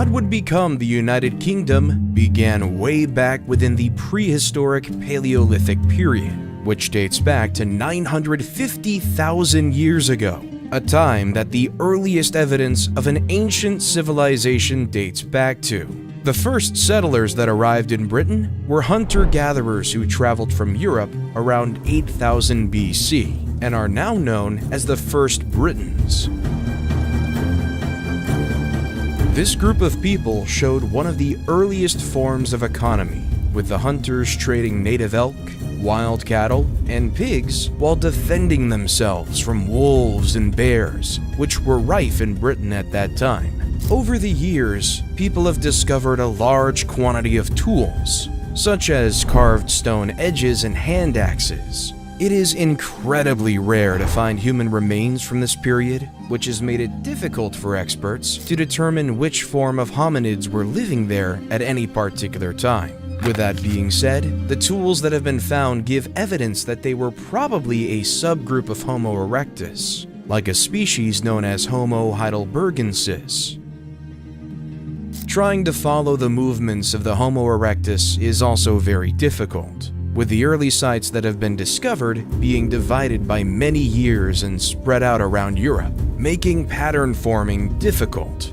What would become the United Kingdom began way back within the prehistoric Paleolithic period, which dates back to 950,000 years ago, a time that the earliest evidence of an ancient civilization dates back to. The first settlers that arrived in Britain were hunter-gatherers who traveled from Europe around 8000 BC and are now known as the First Britons. This group of people showed one of the earliest forms of economy, with the hunters trading native elk, wild cattle, and pigs while defending themselves from wolves and bears, which were rife in Britain at that time. Over the years, people have discovered a large quantity of tools, such as carved stone edges and hand axes. It is incredibly rare to find human remains from this period, which has made it difficult for experts to determine which form of hominids were living there at any particular time. With that being said, the tools that have been found give evidence that they were probably a subgroup of Homo erectus, like a species known as Homo heidelbergensis. Trying to follow the movements of the Homo erectus is also very difficult, with the early sites that have been discovered being divided by many years and spread out around Europe, making pattern forming difficult.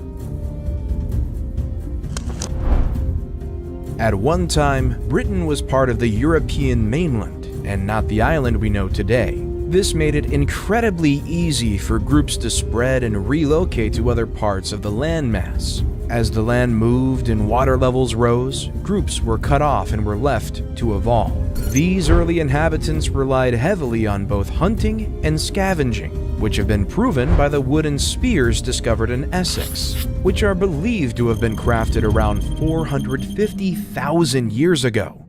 At one time, Britain was part of the European mainland, and not the island we know today. This made it incredibly easy for groups to spread and relocate to other parts of the landmass. As the land moved and water levels rose, groups were cut off and were left to evolve. These early inhabitants relied heavily on both hunting and scavenging, which have been proven by the wooden spears discovered in Essex, which are believed to have been crafted around 450,000 years ago.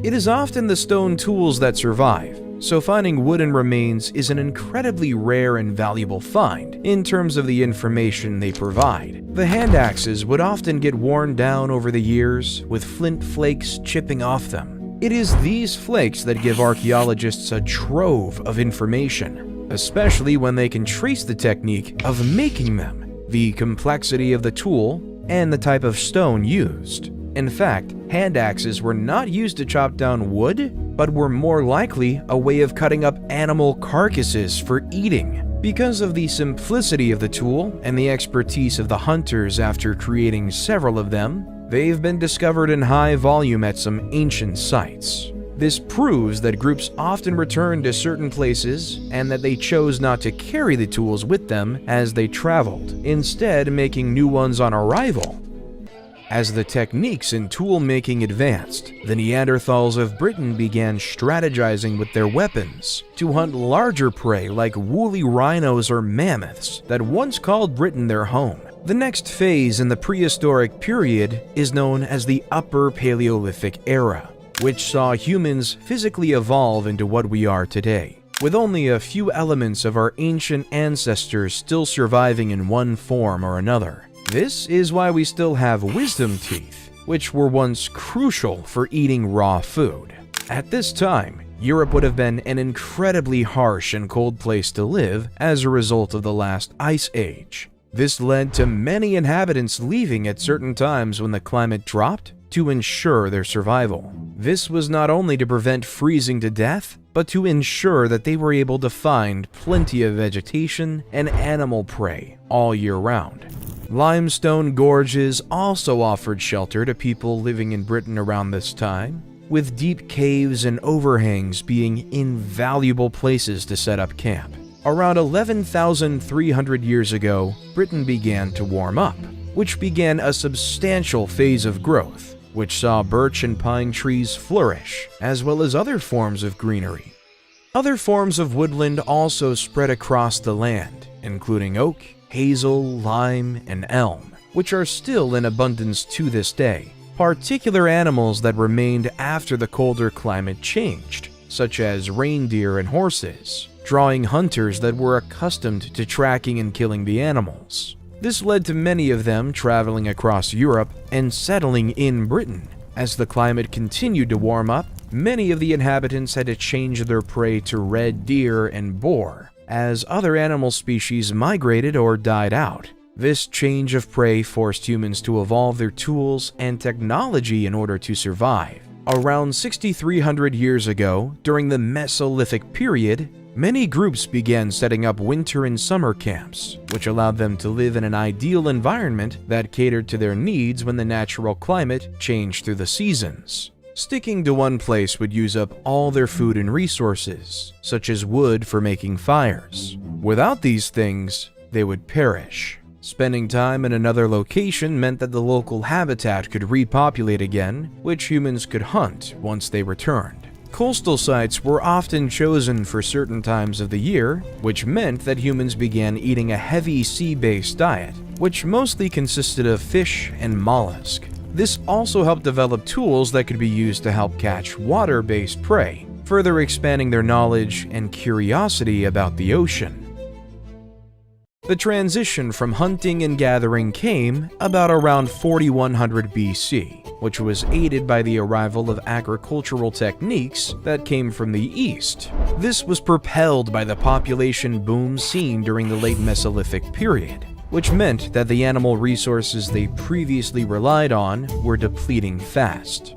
It is often the stone tools that survive, so finding wooden remains is an incredibly rare and valuable find in terms of the information they provide. The hand axes would often get worn down over the years, with flint flakes chipping off them. It is these flakes that give archaeologists a trove of information, especially when they can trace the technique of making them, the complexity of the tool, and the type of stone used. In fact, hand axes were not used to chop down wood, but were more likely a way of cutting up animal carcasses for eating. Because of the simplicity of the tool and the expertise of the hunters after creating several of them, they've been discovered in high volume at some ancient sites. This proves that groups often returned to certain places and that they chose not to carry the tools with them as they traveled, instead making new ones on arrival. As the techniques in tool-making advanced, the Neanderthals of Britain began strategizing with their weapons to hunt larger prey like woolly rhinos or mammoths that once called Britain their home. The next phase in the prehistoric period is known as the Upper Paleolithic era, which saw humans physically evolve into what we are today, with only a few elements of our ancient ancestors still surviving in one form or another. This is why we still have wisdom teeth, which were once crucial for eating raw food. At this time, Europe would have been an incredibly harsh and cold place to live as a result of the last ice age. This led to many inhabitants leaving at certain times when the climate dropped to ensure their survival. This was not only to prevent freezing to death, but to ensure that they were able to find plenty of vegetation and animal prey all year round. Limestone gorges also offered shelter to people living in Britain around this time, with deep caves and overhangs being invaluable places to set up camp. Around 11,300 years ago, Britain began to warm up, which began a substantial phase of growth, which saw birch and pine trees flourish, as well as other forms of greenery. Other forms of woodland also spread across the land, including oak, hazel, lime, and elm, which are still in abundance to this day. Particular animals that remained after the colder climate changed, such as reindeer and horses, drawing hunters that were accustomed to tracking and killing the animals. This led to many of them traveling across Europe and settling in Britain. As the climate continued to warm up, many of the inhabitants had to change their prey to red deer and boar, as other animal species migrated or died out. This change of prey forced humans to evolve their tools and technology in order to survive. Around 6,300 years ago, during the Mesolithic period, many groups began setting up winter and summer camps, which allowed them to live in an ideal environment that catered to their needs when the natural climate changed through the seasons. Sticking to one place would use up all their food and resources, such as wood for making fires. Without these things, they would perish. Spending time in another location meant that the local habitat could repopulate again, which humans could hunt once they returned. Coastal sites were often chosen for certain times of the year, which meant that humans began eating a heavy sea-based diet, which mostly consisted of fish and mollusk. This also helped develop tools that could be used to help catch water-based prey, further expanding their knowledge and curiosity about the ocean. The transition from hunting and gathering came about around 4100 BC, which was aided by the arrival of agricultural techniques that came from the east. This was propelled by the population boom seen during the late Mesolithic period, which meant that the animal resources they previously relied on were depleting fast.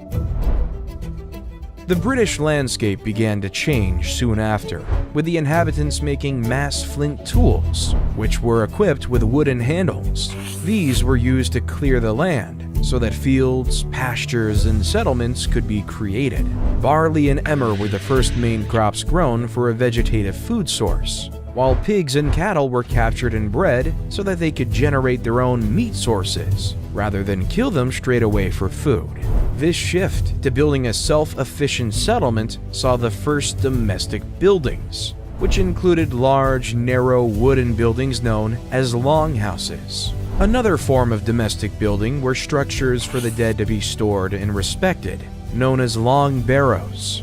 The British landscape began to change soon after, with the inhabitants making mass flint tools, which were equipped with wooden handles. These were used to clear the land, so that fields, pastures, and settlements could be created. Barley and emmer were the first main crops grown for a vegetative food source, while pigs and cattle were captured and bred so that they could generate their own meat sources, rather than kill them straight away for food. This shift to building a self-efficient settlement saw the first domestic buildings, which included large, narrow wooden buildings known as longhouses. Another form of domestic building were structures for the dead to be stored and respected, known as long barrows.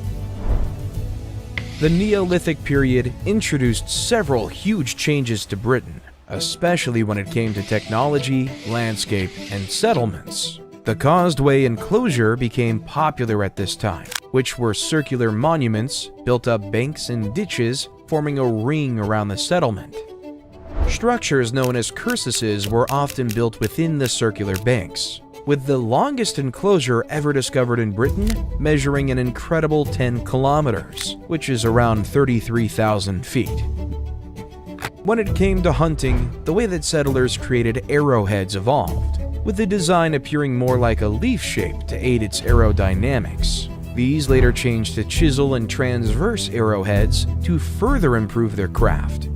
The Neolithic period introduced several huge changes to Britain, especially when it came to technology, landscape, and settlements. The causeway enclosure became popular at this time, which were circular monuments built up banks and ditches forming a ring around the settlement. Structures known as cursuses were often built within the circular banks, with the longest enclosure ever discovered in Britain measuring an incredible 10 kilometers, which is around 33,000 feet. When it came to hunting, the way that settlers created arrowheads evolved, with the design appearing more like a leaf shape to aid its aerodynamics. These later changed to chisel and transverse arrowheads to further improve their craft.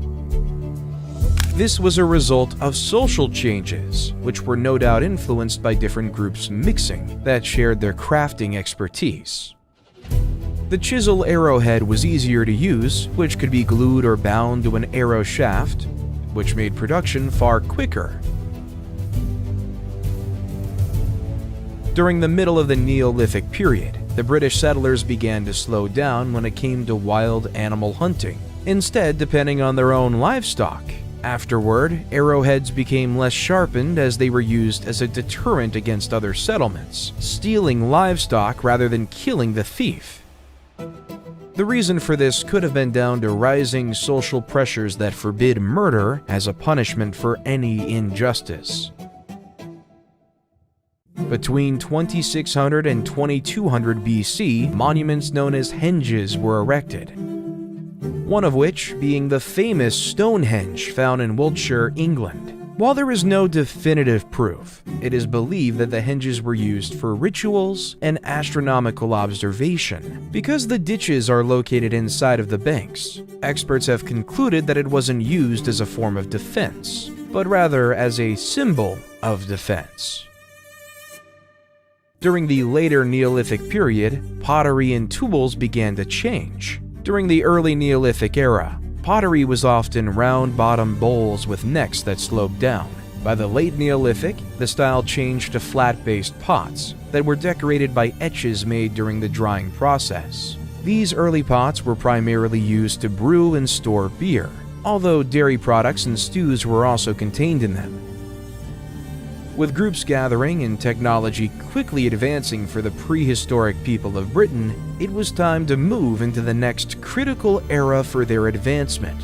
This was a result of social changes, which were no doubt influenced by different groups mixing that shared their crafting expertise. The chisel arrowhead was easier to use, which could be glued or bound to an arrow shaft, which made production far quicker. During the middle of the Neolithic period, the British settlers began to slow down when it came to wild animal hunting, instead depending on their own livestock. Afterward, arrowheads became less sharpened as they were used as a deterrent against other settlements, stealing livestock rather than killing the thief. The reason for this could have been down to rising social pressures that forbid murder as a punishment for any injustice. Between 2600 and 2200 BC, monuments known as henges were erected, one of which being the famous Stonehenge found in Wiltshire, England. While there is no definitive proof, it is believed that the henges were used for rituals and astronomical observation. Because the ditches are located inside of the banks, experts have concluded that it wasn't used as a form of defense, but rather as a symbol of defense. During the later Neolithic period, pottery and tools began to change. During the early Neolithic era, pottery was often round-bottom bowls with necks that sloped down. By the late Neolithic, the style changed to flat-based pots that were decorated by etches made during the drying process. These early pots were primarily used to brew and store beer, although dairy products and stews were also contained in them. With groups gathering and technology quickly advancing for the prehistoric people of Britain, it was time to move into the next critical era for their advancement,